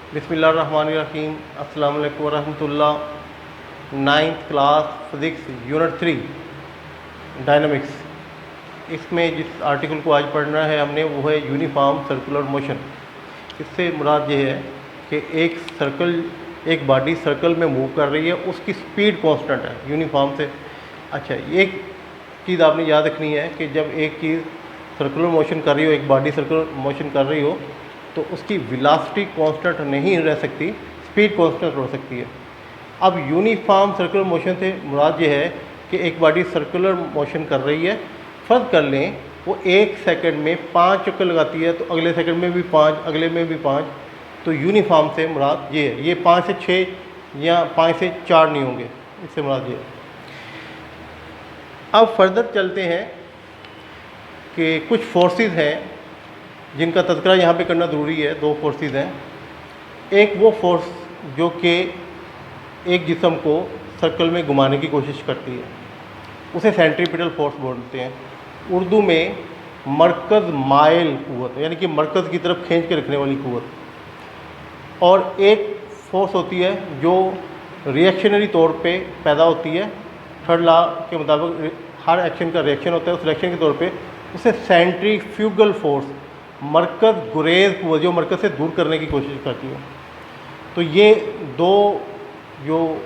बिस्मिल्लाहिर्रहमानिर्रहीम। अस्सलाम वालेकुम वरहमतुल्लाह। 9th class physics unit 3 dynamics. इसमें जिस आर्टिकल को आज पढ़ना है हमने वो है यूनिफॉर्म सर्कुलर मोशन। इससे मुराद ये है कि एक बॉडी सर्कल में मूव कर रही है, उसकी स्पीड कांस्टेंट है यूनिफॉर्म से। अच्छा, एक चीज़ आपने याद रखनी है कि जब एक चीज़ सर्कुलर मोशन कर रही हो, एक बॉडी सर्कुलर मोशन कर रही हो, तो उसकी वेलोसिटी कांस्टेंट नहीं रह सकती, स्पीड कांस्टेंट हो सकती है। अब यूनिफॉर्म सर्कुलर मोशन से मुराद ये है कि एक बॉडी सर्कुलर मोशन कर रही है, फ़र्ज़ कर लें वो 1 सेकंड में 5 चक्कर लगाती है, तो अगले सेकंड में भी 5, अगले में भी 5। तो यूनिफॉर्म से मुराद ये है, ये 5 से 6 या 5 से 4 नहीं होंगे, इससे मुराद ये है। अब फर्दर चलते हैं कि कुछ फोर्सेस हैं जिनका तज़किरा यहाँ पे करना ज़रूरी है। 2 फोर्सेस हैं। एक वो फोर्स जो कि एक जिस्म को सर्कल में घुमाने की कोशिश करती है, उसे सेंट्रीपिटल फोर्स बोलते हैं। उर्दू में मरकज़ माइल क़ुव्वत, यानी कि मरकज़ की तरफ खींच के रखने वाली क़ुव्वत। और एक फोर्स होती है जो रिएक्शनरी तौर पे पैदा होती है। थर्ड लॉ के मुताबिक हर एक्शन का रिएक्शन होता है, उस रिएक्शन के तौर पे उसे सेंट्रीफ्यूगल फोर्स, मरकज़ गुरेज क़ुव्वत, जो मरकज़ से दूर करने की कोशिश करती है। तो ये 2 जो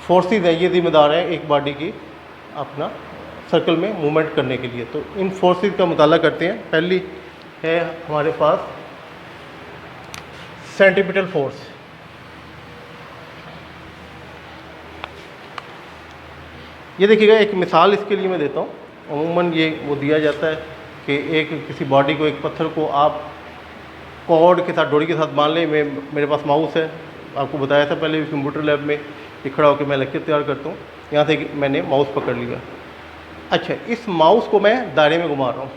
फोर्सेस हैं ये ज़िम्मेदार हैं एक बॉडी की अपना सर्कल में मूवमेंट करने के लिए। तो इन फोर्सेस का मुताला करते हैं। पहली है हमारे पास सेंट्रीपिटल फोर्स। ये देखिएगा, एक मिसाल इसके लिए मैं देता हूँ। अमूमन ये वो दिया जाता है कि किसी बॉडी को, एक पत्थर को आप कॉर्ड के साथ, डोरी के साथ मान लें। मेरे पास माउस है, आपको बताया था पहले भी कंप्यूटर लैब में ये खड़ा होकर मैं लेक्चर तैयार करता हूँ। यहाँ से मैंने माउस पकड़ लिया। अच्छा, इस माउस को मैं दायरे में घुमा रहा हूँ,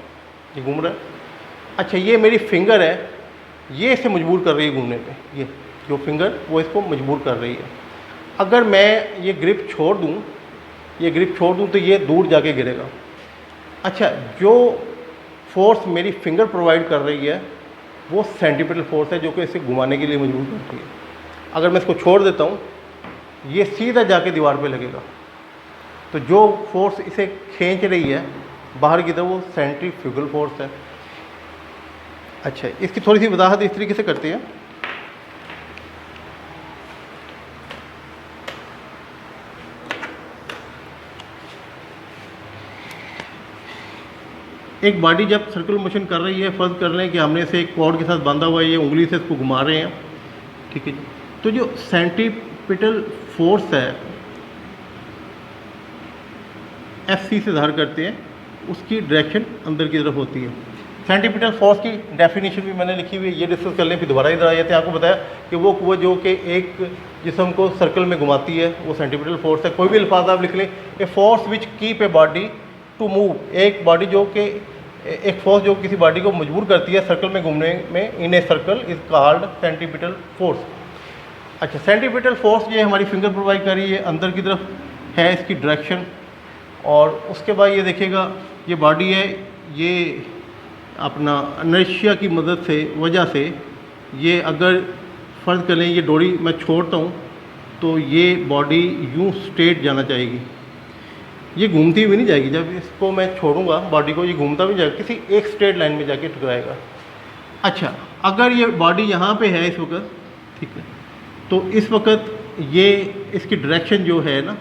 ये घूम रहा है। अच्छा, ये मेरी फिंगर है, ये इसे मजबूर कर रही है घूमने पे। ये जो फिंगर वो इसको मजबूर कर रही है। अगर मैं ये ग्रिप छोड़ दूँ तो ये दूर जाके गिरेगा। अच्छा, जो फोर्स मेरी फिंगर प्रोवाइड कर रही है वो सेंट्रीपिटल फोर्स है, जो कि इसे घुमाने के लिए मजबूर करती है। अगर मैं इसको छोड़ देता हूँ, ये सीधा जाके दीवार पे लगेगा। तो जो फोर्स इसे खींच रही है बाहर की तरफ, वो सेंट्रीफ्यूगल फोर्स है। अच्छा, इसकी थोड़ी सी वजाहत इस तरीके से करते हैं। एक बॉडी जब सर्कुलर मोशन कर रही है, फ़र्ज़ कर लें कि हमने इसे एक कॉर्ड के साथ बांधा हुआ है, ये उंगली से इसको घुमा रहे हैं, ठीक है। तो जो सेंट्रीपिटल फोर्स है, FC से ज़ाहिर करते हैं, उसकी डायरेक्शन अंदर की तरफ होती है। सेंट्रीपिटल फोर्स की डेफिनेशन भी मैंने लिखी हुई है, ये डिस्कस कर लें फिर दोबारा इधर आ जाते हैं। आपको बताया कि वो क़ुव्वत जो कि एक जिस्म को सर्कल में घुमाती है वो सेंट्रीपिटल फोर्स है। कोई भी अल्फाज आप लिख लें, a force which keep a body to move, एक बॉडी जो कि एक फोर्स जो किसी बॉडी को मजबूर करती है सर्कल में घूमने में, in a circle is called centripetal force. अच्छा, सेंट्रीपिटल फोर्स ये हमारी फिंगर प्रोवाइड कर रही है, अंदर की तरफ है इसकी डायरेक्शन। और उसके बाद ये देखिएगा, ये बॉडी है, ये अपना इनर्शिया की मदद से, वजह से ये अगर फ़र्ज़ करें ये डोरी मैं छोड़ता हूँ तो ये बॉडी यूँ स्ट्रेट जाना चाहेगी, ये घूमती हुई नहीं जाएगी। जब इसको मैं छोड़ूंगा बॉडी को, ये घूमता भी जाएगा, किसी एक स्ट्रेट लाइन में जाके टकराएगा। अच्छा, अगर ये बॉडी यहाँ पे है इस वक्त, ठीक है, तो इस वक्त ये इसकी डायरेक्शन जो है ना,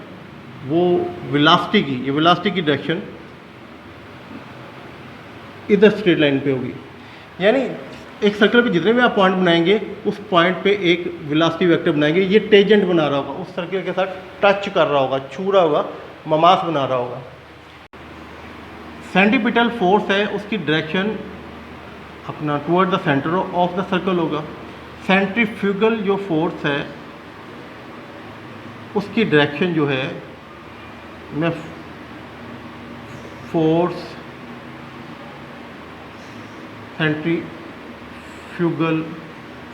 वो वेलोसिटी की, ये वेलोसिटी की डायरेक्शन इधर स्ट्रेट लाइन पे होगी। यानी एक सर्कल पे जितने भी आप पॉइंट बनाएंगे, उस पॉइंट पे एक वेलोसिटी वेक्टर बनाएंगे, ये टेंजेंट बना रहा होगा, उस सर्कल के साथ टच कर रहा होगा, छू रहा होगा, ममास बना रहा होगा। सेंट्रीपिटल फोर्स है, उसकी डायरेक्शन अपना toward the centre of the circle होगा। सेंट्रीफ्यूगल जो फोर्स है उसकी डायरेक्शन जो है, मैं फोर्स सेंट्रीफ्यूगल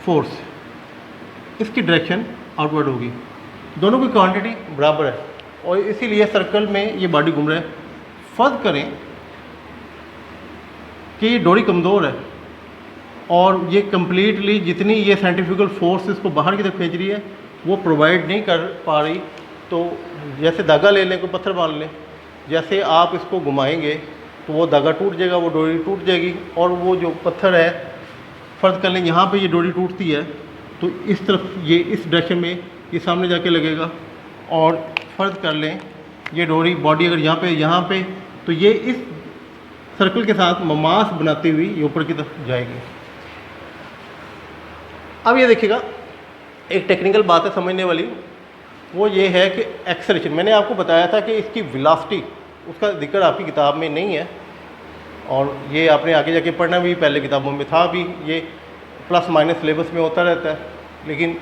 फोर्स, इसकी डायरेक्शन आउटवर्ड होगी। दोनों की क्वांटिटी बराबर है और इसीलिए सर्कल में ये बॉडी घूम रहा है। फ़र्ज़ करें कि ये डोरी कमज़ोर है, और ये कम्प्लीटली जितनी ये सेंट्रीफ्यूगल फोर्स इसको बाहर की तरफ खींच रही है वो प्रोवाइड नहीं कर पा रही। तो जैसे धागा ले लें, कोई पत्थर बांध लें, जैसे आप इसको घुमाएंगे तो वो धागा टूट जाएगा, वो डोरी टूट जाएगी, और वो जो पत्थर है, फ़र्ज़ कर लें यहाँ पे ये डोरी टूटती है तो इस तरफ ये इस डायरेक्शन में ये सामने जाके लगेगा, और फ़र्ज़ कर लें ये डोरी बॉडी अगर यहाँ पे तो ये इस सर्कल के साथ ममास बनाती हुई ये ऊपर की तरफ जाएगी। अब ये देखिएगा, एक टेक्निकल बात है समझने वाली, वो ये है कि एक्सेलरेशन, मैंने आपको बताया था कि इसकी वेलोसिटी, उसका जिक्र आपकी किताब में नहीं है, और ये आपने आगे जाके पढ़ना भी, पहले किताबों में था भी, ये प्लस माइनस सिलेबस में होता रहता है, लेकिन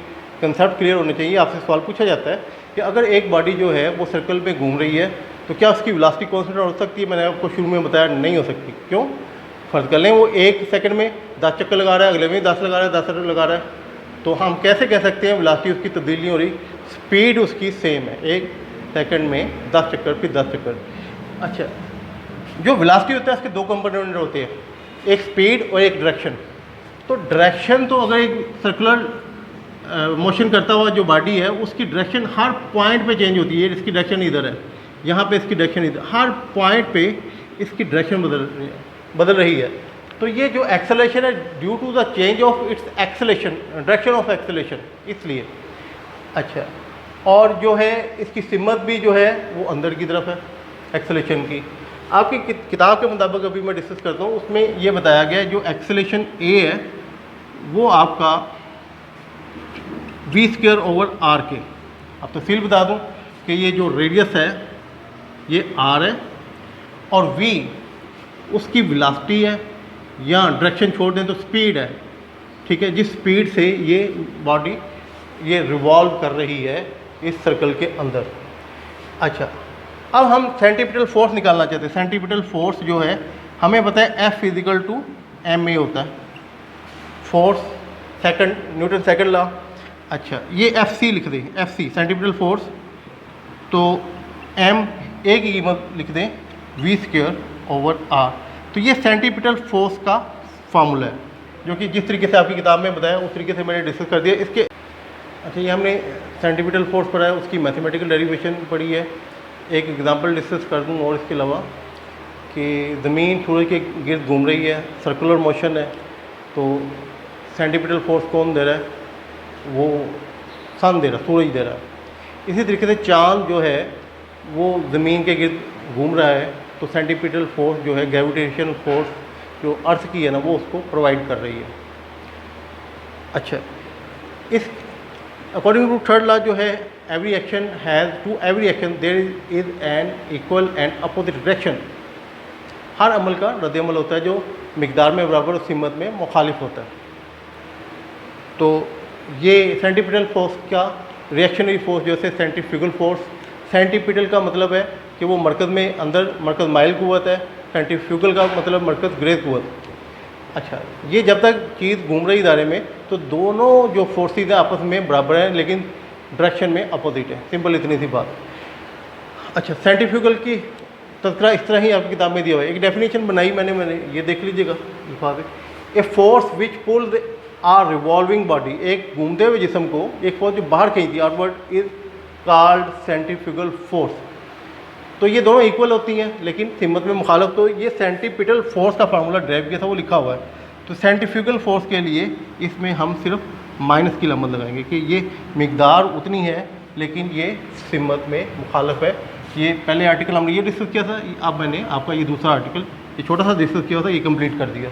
कंसेप्ट क्लियर होने चाहिए। आपसे सवाल पूछा जाता है कि अगर एक बॉडी जो है वो सर्कल में घूम रही है तो क्या उसकी वेलोसिटी कांस्टेंट हो सकती है? मैंने आपको शुरू में बताया नहीं हो सकती। क्यों? फ़र्ज़ कर लें वो 1 सेकंड में 10 चक्कर लगा रहा है, अगले में 10 लगा रहा है, 10 चक्कर लगा रहा है, तो हम कैसे कह सकते हैं वेलोसिटी उसकी तब्दील नहीं हो रही? स्पीड उसकी सेम है, 1 सेकंड में 10 चक्कर, फिर 10 चक्कर। अच्छा, जो वेलोसिटी होता है उसके 2 कंपोनेंट होते हैं, एक स्पीड और एक डायरेक्शन। तो डायरेक्शन तो अगर एक सर्कुलर मोशन करता हुआ जो बॉडी है उसकी डायरेक्शन हर पॉइंट पे चेंज होती है। इसकी डायरेक्शन इधर है, यहाँ पे इसकी डायरेक्शन इधर, हर पॉइंट पे इसकी डायरेक्शन बदल रही है। तो ये जो एक्सेलरेशन है due to the change of its acceleration, direction of acceleration, इसलिए। अच्छा, और जो है इसकी सिमत भी जो है वो अंदर की तरफ है एक्सेलेशन की। आपकी किताब के मुताबिक अभी मैं डिस्कस करता हूँ, उसमें ये बताया गया है जो एक्सेलेशन ए है वो आपका v²/r के। अब तफसील बता दूँ कि ये जो रेडियस है ये r है और v उसकी वेलोसिटी है, या डायरेक्शन छोड़ दें तो स्पीड है, ठीक है, जिस स्पीड से ये बॉडी ये रिवॉल्व कर रही है इस सर्कल के अंदर। अच्छा, अब हम सेंटीपिटल फोर्स निकालना चाहते हैं। सेंटीपिटल फोर्स जो है हमें पता है F = ma होता है, force second, Newton second law. अच्छा, ये FC लिख दें, FC सेंटीपिटल फोर्स, तो m a की कीमत लिख दें v²/r। तो ये सेंटीपिटल फोर्स का फार्मूला है, जो कि जिस तरीके से आपकी किताब में बताया उस तरीके से मैंने डिस्कस कर दिया इसके। अच्छा, ये हमने सेंटीपिटल फोर्स पढ़ा है, उसकी मैथमेटिकल डेरिवेशन पढ़ी है। एक एग्जांपल डिस्कस कर दूँ और इसके अलावा कि ज़मीन सूरज के गिर्द घूम रही है, सर्कुलर मोशन है, तो सेंटीपिटल फोर्स कौन दे रहा है? वो सन दे रहा है, सूरज दे रहा है। इसी तरीके से चाँद जो है वो ज़मीन के गिर्द घूम रहा है, तो सेंटीपिटल फोर्स जो है, ग्रेविटेशनल फोर्स जो अर्थ की है ना, वो उसको प्रोवाइड कर रही है। अच्छा, इस अकॉर्डिंग टू थर्ड लॉ जो है, every action there is an equal and opposite direction. हर अमल का रद्द-ए-अमल होता है जो मिकदार में बराबर और सिमत में मुखालिफ होता है। तो ये सेंटीपिटल फोर्स का रिएक्शनरी फोर्स जैसे सेंट्रीफ्यूगल फोर्स, सेंटीपिटल का मतलब है कि वो मरकज़ में अंदर मरकज़ माइल कुव्वत है, सेंट्रीफ्यूगल का मतलब मरकज़ ग्रेज कुव्वत। अच्छा, ये जब तक चीज़ घूम रही दायरे में तो दोनों जो फोर्सेज हैं आपस में बराबर हैं, लेकिन डायरेक्शन में अपोजिट है। सिंपल इतनी सी बात। अच्छा, सेंट्रीफ्यूगल की तज़किरा इस तरह ही आपकी किताब में दिया हुआ है। एक डेफिनेशन बनाई मैंने ये देख लीजिएगा लिफाफे। A force which pulls are revolving body, एक घूमते हुए जिस्म को एक फोर्स जो बाहर खींचती है outward, is called centrifugal force. तो ये दोनों इक्वल होती हैं लेकिन सिमत में मुखालफ। तो ये सेंटीपिटल फोर्स का फार्मूला ड्राइव किया था, वो लिखा हुआ है। तो सेंट्रीफ्यूगल फोर्स के लिए इसमें हम सिर्फ माइनस की लामत लगाएंगे कि ये मिकदार उतनी है लेकिन ये सिमत में मुखालफ है। ये पहले आर्टिकल हमने ये डिस्कस किया था, अब मैंने आपका ये दूसरा आर्टिकल ये छोटा सा डिस्कस किया था, ये कंप्लीट कर दिया।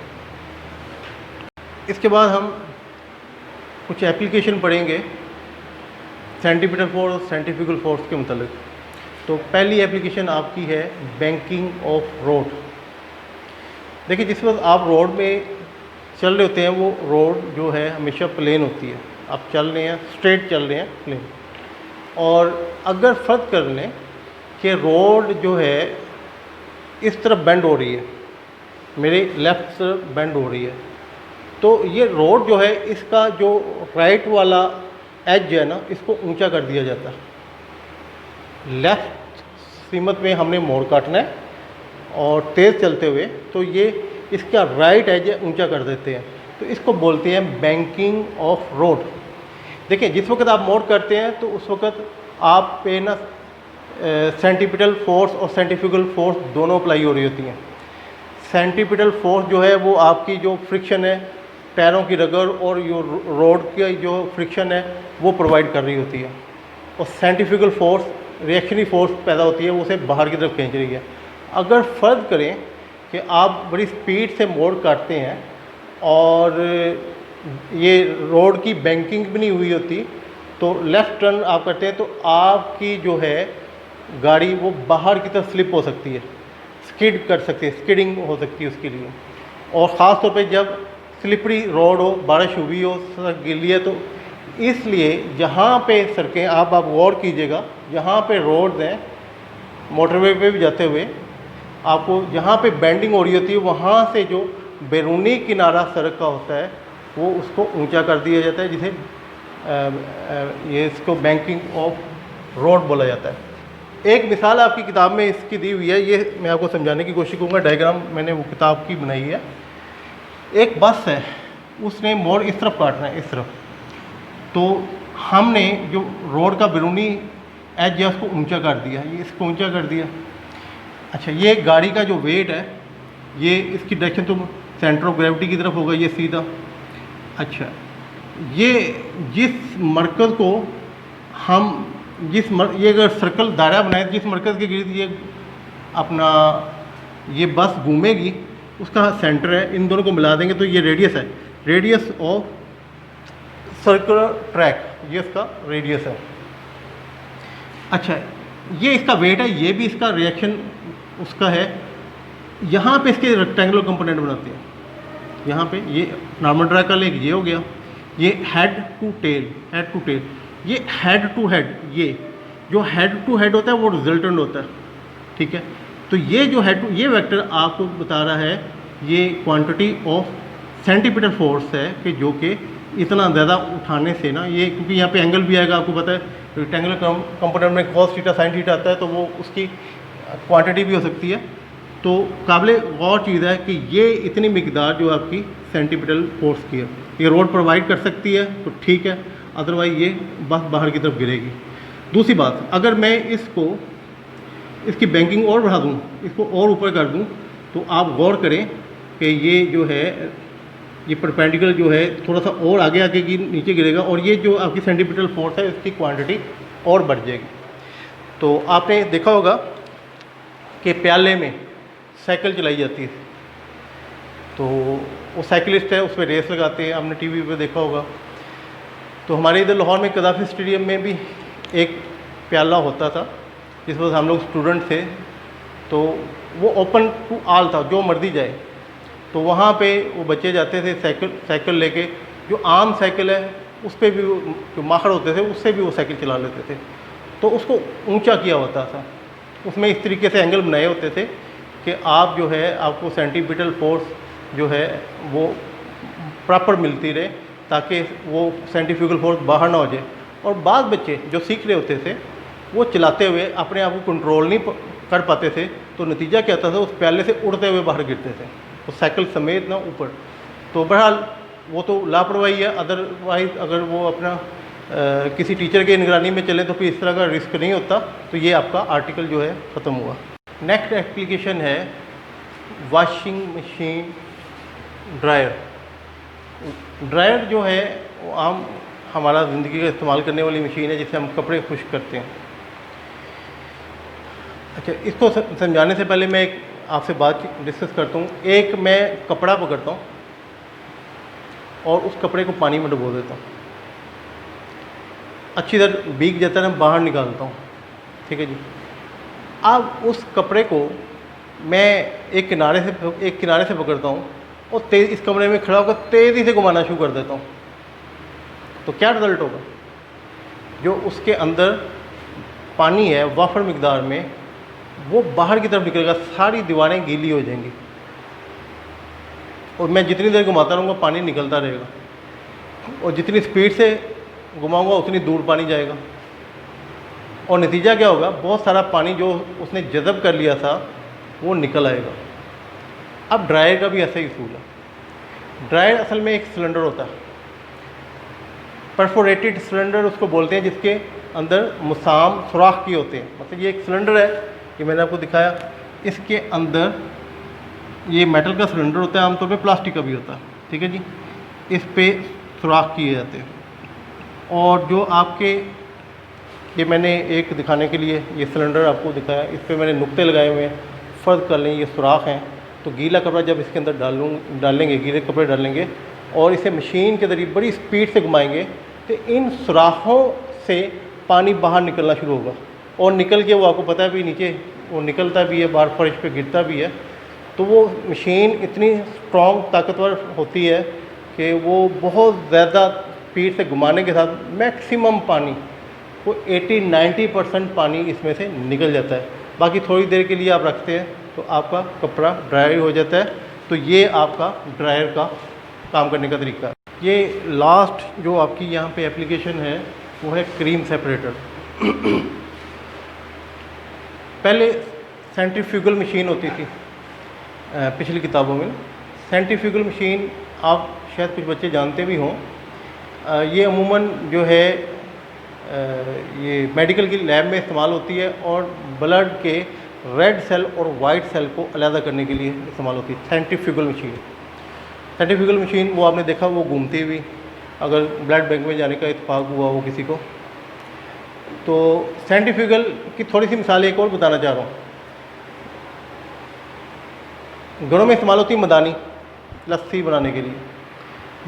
इसके बाद हम कुछ एप्लीकेशन पढ़ेंगे सेंटीपिटल फोर्स और सेंट्रीफ्यूगल फोर्स के मतलब। तो पहली एप्लीकेशन आपकी है बैंकिंग ऑफ रोड। देखिए, जिस वक्त आप रोड में चल रहे होते हैं वो रोड जो है हमेशा प्लेन होती है। आप चल रहे हैं, स्ट्रेट चल रहे हैं, प्लेन। और अगर फ़र्ज़ कर लें कि रोड जो है इस तरफ बेंड हो रही है, मेरे लेफ़्ट तरफ बेंड हो रही है, तो ये रोड जो है इसका जो राइट वाला एज है ना, इसको ऊंचा कर दिया जाता है। लेफ़्ट सीमत में हमने मोड़ काटना है और तेज़ चलते हुए तो ये इसका राइट एज ऊंचा कर देते हैं। तो इसको बोलते हैं बैंकिंग ऑफ रोड। देखिए जिस वक्त आप मोड़ करते हैं तो उस वक्त आप पे ना सेंटीपिटल फोर्स और सेंट्रीफ्यूगल फोर्स दोनों अप्लाई हो रही होती हैं। सेंटीपिटल फोर्स जो है वो आपकी जो फ्रिक्शन है, टायरों की रगड़ और जो रोड की जो फ्रिक्शन है वो प्रोवाइड कर रही होती है, और सेंट्रीफ्यूगल फोर्स रिएक्शनरी फोर्स पैदा होती है, वो उसे बाहर की तरफ खींच रही है। अगर फ़र्ज़ करें कि आप बड़ी स्पीड से मोड़ काटते हैं और ये रोड की बैंकिंग भी नहीं हुई होती, तो लेफ़्ट टर्न आप करते हैं तो आपकी जो है गाड़ी वो बाहर की तरफ स्लिप हो सकती है, स्किड कर सकती है, स्किडिंग हो सकती है उसके लिए। और ख़ास तौर पे जब स्लिपरी रोड हो, बारिश हुई हो, सड़क गीली है, तो इसलिए जहाँ पे सड़कें आप गौर कीजिएगा, जहाँ पे रोड्स हैं मोटरवे पे भी जाते हुए आपको जहाँ पे बेंडिंग हो रही होती है, वहाँ से जो बैरूनी किनारा सड़क का होता है वो उसको ऊंचा कर दिया जाता है, जिसे ये इसको बैंकिंग ऑफ रोड बोला जाता है। एक मिसाल आपकी किताब में इसकी दी हुई है, ये मैं आपको समझाने की कोशिश करूँगा। डायग्राम मैंने वो किताब की बनाई है। एक बस है, उसने मोड़ इस तरफ काटना है, इस तरफ, तो हमने जो रोड का बैरूनी एज है उसको ऊंचा कर दिया, ये इसको ऊंचा कर दिया। अच्छा, ये गाड़ी का जो वेट है, ये इसकी डायरेक्शन तो सेंटर ऑफ ग्रेविटी की तरफ होगा, ये सीधा। अच्छा, ये जिस मरकज़ को हम ये अगर सर्कल दायरा बनाए, जिस मरकज़ के गिर्द ये अपना ये बस घूमेगी, उसका सेंटर है, इन दोनों को मिला देंगे तो ये रेडियस है, रेडियस ऑफ सर्कुलर ट्रैक, ये इसका रेडियस है। अच्छा, ये इसका वेट है, ये भी इसका रिएक्शन उसका है। यहाँ पे इसके रेक्टेंगुलर कंपोनेंट बनाते हैं, यहाँ पे ये नॉर्मल ट्रैक का लेग ये हो गया, ये head to tail, head to tail, ये हेड टू हेड, ये जो हेड टू हेड होता है वो रिजल्टेंट होता है, ठीक है। तो ये जो हेड टू, ये वेक्टर आपको बता रहा है ये क्वांटिटी ऑफ सेंटीपिटल फोर्स है कि जो कि इतना ज़्यादा उठाने से ना, ये क्योंकि यहाँ पे एंगल भी आएगा, आपको पता है रेक्टेंगुलर कंपोनेंट में कॉस थीटा साइन थीटा आता है, तो वो उसकी क्वांटिटी भी हो सकती है। तो काबिल गौर चीज़ है कि ये इतनी मिकदार जो आपकी सेंटीपिटल फोर्स की है, ये रोड प्रोवाइड कर सकती है तो ठीक है, अदरवाइज़ ये बस बाहर की तरफ गिरेगी। दूसरी बात, अगर मैं इसकी बैंकिंग और बढ़ा दूँ, इसको और ऊपर कर दूँ, तो आप गौर करें कि ये जो है ये परपेंडिकुलर जो है थोड़ा सा और आगे आगे की नीचे गिरेगा, और ये जो आपकी सेंटीपिटल फोर्स है इसकी क्वांटिटी और बढ़ जाएगी। तो आपने देखा होगा कि प्याले में साइकिल चलाई जाती है, तो वो साइकिलिस्ट है उस पर रेस लगाते हैं, आपने टीवी पे देखा होगा। तो हमारे इधर लाहौर में कदाफी स्टेडियम में भी एक प्याला होता था, जिस वक्त हम लोग स्टूडेंट थे, तो वो ओपन टू आल था, जो मर्जी जाए। तो वहाँ पे वो बच्चे जाते थे साइकिल लेके, जो आम साइकिल है उस पर भी जो माहर होते थे उससे भी वो साइकिल चला लेते थे। तो उसको ऊंचा किया होता था, उसमें इस तरीके से एंगल बनाए होते थे कि आप जो है आपको सेंटीपिटल फोर्स जो है वो प्रॉपर मिलती रहे, ताकि वो सेंट्रीफ्यूगल फोर्स बाहर ना हो जाए। और बाद बच्चे जो सीख रहे होते थे वो चलाते हुए अपने आप को कंट्रोल नहीं कर पाते थे, तो नतीजा क्या होता था, उस प्याले से उड़ते हुए बाहर गिरते थे, तो साइकिल समेत ना ऊपर। तो बहरहाल वो तो लापरवाही है, अदरवाइज़ अगर वो अपना किसी टीचर की निगरानी में चले तो फिर इस तरह का रिस्क नहीं होता। तो ये आपका आर्टिकल जो है ख़त्म हुआ। नेक्स्ट एप्लीकेशन है वॉशिंग मशीन ड्रायर। ड्रायर जो है वो आम हमारा ज़िंदगी का इस्तेमाल करने वाली मशीन है, जिससे हम कपड़े खुश्क करते हैं। अच्छा, इसको समझाने से पहले मैं एक आपसे बात डिस्कस करता हूँ। एक मैं कपड़ा पकड़ता हूँ और उस कपड़े को पानी में डुबो देता हूँ, अच्छी तरह भीग जाता है ना, बाहर निकालता हूँ, ठीक है जी। अब उस कपड़े को मैं एक किनारे से पकड़ता हूँ और इस कमरे में खड़ा होकर तेज़ी से घुमाना शुरू कर देता हूँ, तो क्या रिज़ल्ट होगा, जो उसके अंदर पानी है वाफर मिकदार में वो बाहर की तरफ निकलेगा, सारी दीवारें गीली हो जाएंगी, और मैं जितनी देर घुमाता रहूँगा पानी निकलता रहेगा, और जितनी स्पीड से घुमाऊँगा उतनी दूर पानी जाएगा, और नतीजा क्या होगा, बहुत सारा पानी जो उसने जज़ब कर लिया था वो निकल आएगा। अब ड्रायर का भी ऐसा ही असूल है। ड्रायर असल में एक सिलेंडर होता है, परफोरेटेड सिलेंडर उसको बोलते हैं, जिसके अंदर मुसाम सुराख किए होते हैं। मतलब ये एक सिलेंडर है, ये मैंने आपको दिखाया, इसके अंदर ये मेटल का सिलेंडर होता है, आमतौर पे प्लास्टिक का भी होता है, ठीक है जी। इस पे सुराख किए जाते हैं, और जो आपके ये मैंने एक दिखाने के लिए ये सिलेंडर आपको दिखाया, इस पे मैंने नुक्ते लगाए हुए हैं, फ़र्ज कर लें ये सुराख हैं। तो गीला कपड़ा जब इसके अंदर डालेंगे, गीले कपड़े डालेंगे और इसे मशीन के ज़रिए बड़ी स्पीड से घुमाएंगे, तो इन सुराखों से पानी बाहर निकलना शुरू होगा, और निकल के वो आपको पता है भी नीचे वो निकलता भी है, बाहर फर्श पे गिरता भी है। तो वो मशीन इतनी स्ट्रॉन्ग ताकतवर होती है कि वो बहुत ज़्यादा स्पीड से घुमाने के साथ मैक्सिमम पानी, वो 80-90% पानी इसमें से निकल जाता है। बाकी थोड़ी देर के लिए आप रखते हैं तो आपका कपड़ा ड्राई हो जाता है। तो ये आपका ड्रायर का काम करने का तरीका है। ये लास्ट जो आपकी यहाँ पे एप्लीकेशन है वो है क्रीम सेपरेटर। पहले सेंट्रीफ्यूगल मशीन होती थी पिछली किताबों में। सेंट्रीफ्यूगल मशीन आप शायद कुछ बच्चे जानते भी हों। ये अमूमन जो है ये मेडिकल की लैब में इस्तेमाल होती है, और ब्लड के रेड सेल और वाइट सेल को अलग करने के लिए इस्तेमाल होती है सेंट्रीफ्यूगल मशीन। सेंट्रीफ्यूगल मशीन वो आपने देखा वो घूमती हुई, अगर ब्लड बैंक में जाने का इत्तेफाक हुआ हो किसी को। तो सेंट्रीफ्यूगल की थोड़ी सी मिसाल एक और बताना चाह रहा हूँ। घरों में इस्तेमाल होती है मदानी, लस्सी बनाने के लिए।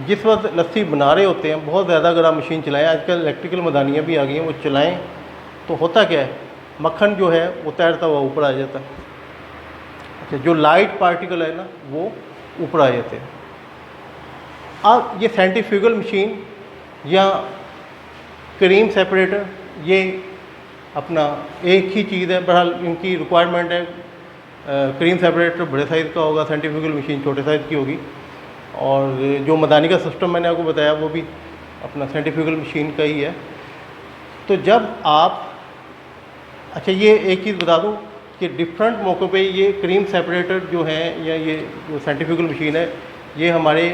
जिस वक्त लस्सी बना रहे होते हैं, बहुत ज़्यादा अगर आप मशीन चलाएं, आजकल इलेक्ट्रिकल मदानियाँ भी आ गई हैं, वो चलाएं तो होता क्या है, मक्खन जो है वो तैरता हुआ ऊपर आ जाता है। अच्छा, जो लाइट पार्टिकल है ना वो ऊपर आ जाते हैं। अब ये सेंट्रीफ्यूगल मशीन या क्रीम सेपरेटर ये अपना एक ही चीज़ है। बहरहाल इनकी रिक्वायरमेंट है, क्रीम सेपरेटर बड़े साइज़ का होगा, सेंट्रीफ्यूगल मशीन छोटे साइज़ की होगी, और जो मदानी का सिस्टम मैंने आपको बताया वो भी अपना सेंट्रीफ्यूगल मशीन का ही है। तो जब आप अच्छा, ये एक चीज़ बता दूं कि डिफरेंट मौक़ों पे ये क्रीम सेपरेटर जो है या ये जो सेंट्रीफ्यूगल मशीन है, ये हमारे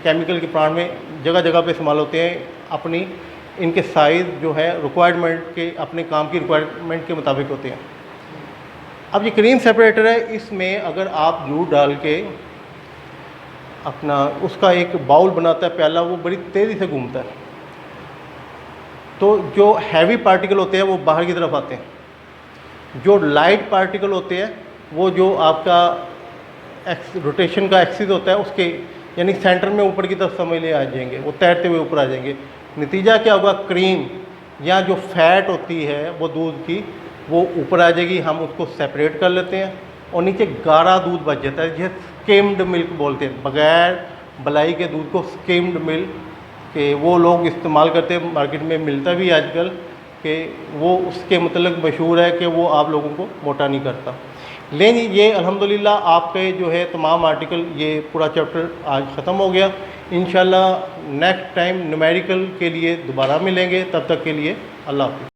केमिकल के प्लांट में जगह जगह पे इस्तेमाल होते हैं। अपनी इनके साइज़ जो है रिक्वायरमेंट के, अपने काम की रिक्वायरमेंट के मुताबिक होते हैं। अब ये क्रीम सेपरेटर है, इसमें अगर आप दूध डाल के अपना उसका एक बाउल बनाता है, प्याला, वो बड़ी तेज़ी से घूमता है। तो जो हैवी पार्टिकल होते हैं वो बाहर की तरफ आते हैं, जो लाइट पार्टिकल होते हैं वो जो आपका रोटेशन का एक्सिस होता है उसके यानी सेंटर में ऊपर की तरफ समझ ले आ जाएंगे, वो तैरते हुए ऊपर आ जाएंगे। नतीजा क्या होगा, क्रीम या जो फैट होती है वो दूध की वो ऊपर आ जाएगी, हम उसको सेपरेट कर लेते हैं, और नीचे गाढ़ा दूध बच जाता है, जिसे स्किम्ड मिल्क बोलते हैं। बग़ैर बलाई के दूध को स्किम्ड मिल्क के वो लोग इस्तेमाल करते हैं, मार्केट में मिलता भी आजकल, कि वो उसके मतलब मशहूर है कि वो आप लोगों को मोटा नहीं करता। लेकिन ये अल्हम्दुलिल्लाह आपके जो है तमाम आर्टिकल, ये पूरा चैप्टर आज ख़त्म हो गया। इंशाल्लाह नेक्स्ट टाइम न्यूमेरिकल के लिए दोबारा मिलेंगे, तब तक के लिए अल्लाह हाफ़िज़।